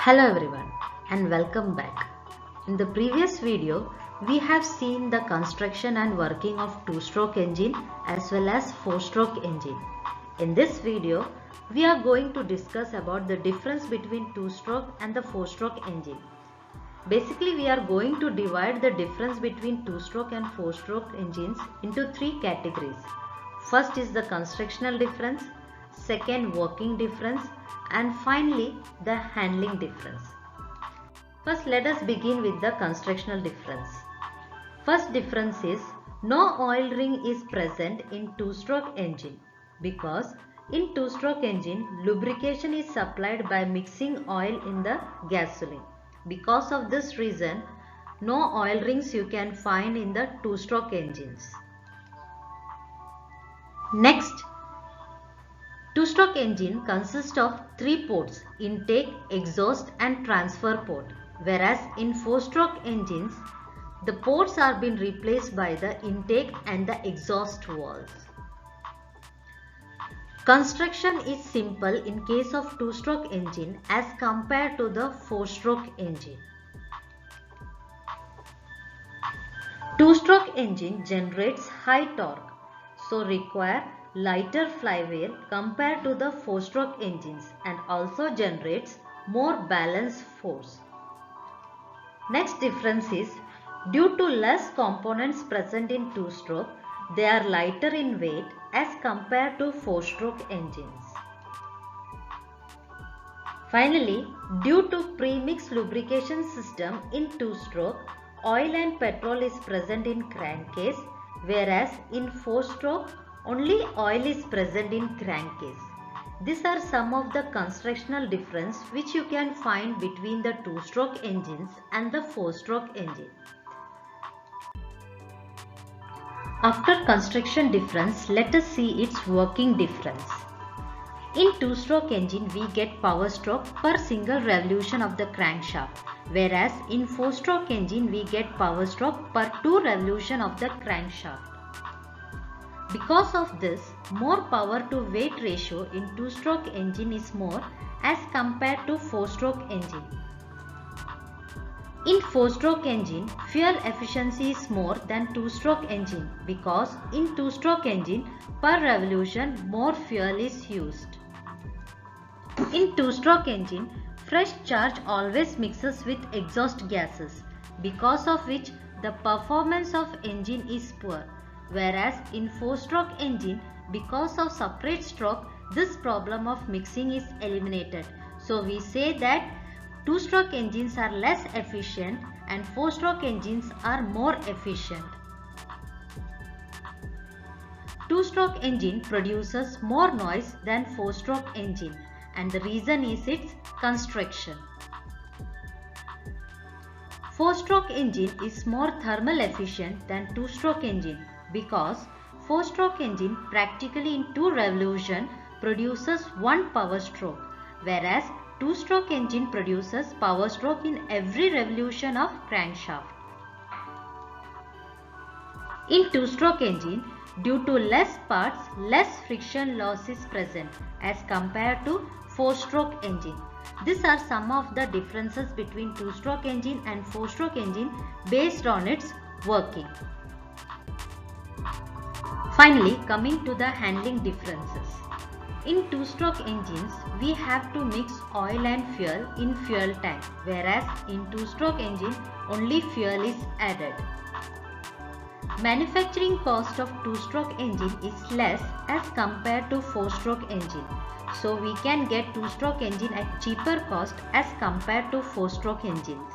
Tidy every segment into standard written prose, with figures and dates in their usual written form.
Hello everyone and welcome back. In the previous video, we have seen the construction and working of two-stroke engine as well as four-stroke engine. In this video, we are going to discuss about the difference between two-stroke and the four-stroke engine. Basically, we are going to divide the difference between two-stroke and four-stroke engines into three categories. First is the constructional difference, second working difference, and finally the handling difference. First, let us begin with the constructional difference. First difference is no oil ring is present in two-stroke engine because in two-stroke engine lubrication is supplied by mixing oil in the gasoline. Because of this reason, no oil rings you can find in the two-stroke engines. Next, two-stroke engine consists of three ports: intake, exhaust and transfer port. Whereas in four-stroke engines, the ports are being replaced by the intake and the exhaust valves. Construction is simple in case of two-stroke engine as compared to the four-stroke engine. Two-stroke engine generates high torque, so require lighter flywheel compared to the four-stroke engines and also generates more balance force. Next difference is due to less components present in two-stroke, they are lighter in weight as compared to four-stroke engines. Finally, due to premix lubrication system in two-stroke, oil and petrol is present in crankcase, whereas in four-stroke, only oil is present in crankcase. These are some of the constructional difference which you can find between the two-stroke engines and the four-stroke engine. After construction difference, let us see its working difference. In two-stroke engine, we get power stroke per single revolution of the crankshaft, whereas in four-stroke engine, we get power stroke per 2 revolution of the crankshaft. Because of this, more power to weight ratio in two-stroke engine is more as compared to four-stroke engine. In four-stroke engine, fuel efficiency is more than two-stroke engine because in two-stroke engine, per revolution more fuel is used. In two-stroke engine, fresh charge always mixes with exhaust gases, because of which the performance of engine is poor. Whereas in four-stroke engine, because of separate stroke, this problem of mixing is eliminated. So we say that two-stroke engines are less efficient and four-stroke engines are more efficient. Two-stroke engine produces more noise than four-stroke engine, and the reason is its construction. Four-stroke engine is more thermal efficient than two-stroke engine because four-stroke engine practically in 2 revolutions produces 1 power stroke, whereas two-stroke engine produces power stroke in every revolution of crankshaft. In two-stroke engine, due to less parts, less friction loss is present as compared to four-stroke engine. These are some of the differences between two-stroke engine and four-stroke engine based on its working. Finally, coming to the handling differences. In two-stroke engines, we have to mix oil and fuel in fuel tank, whereas in two-stroke engine, only fuel is added. Manufacturing cost of two-stroke engine is less as compared to four-stroke engine. So we can get two-stroke engine at cheaper cost as compared to four-stroke engines.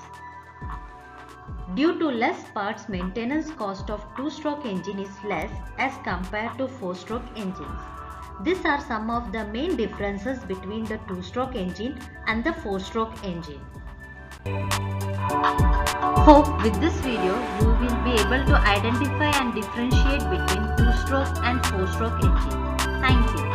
Due to less parts, maintenance cost of two-stroke engine is less as compared to four-stroke engines. These are some of the main differences between the two-stroke engine and the four-stroke engine. Hope with this video you will be able to identify and differentiate between two-stroke and four-stroke engine. Thank you.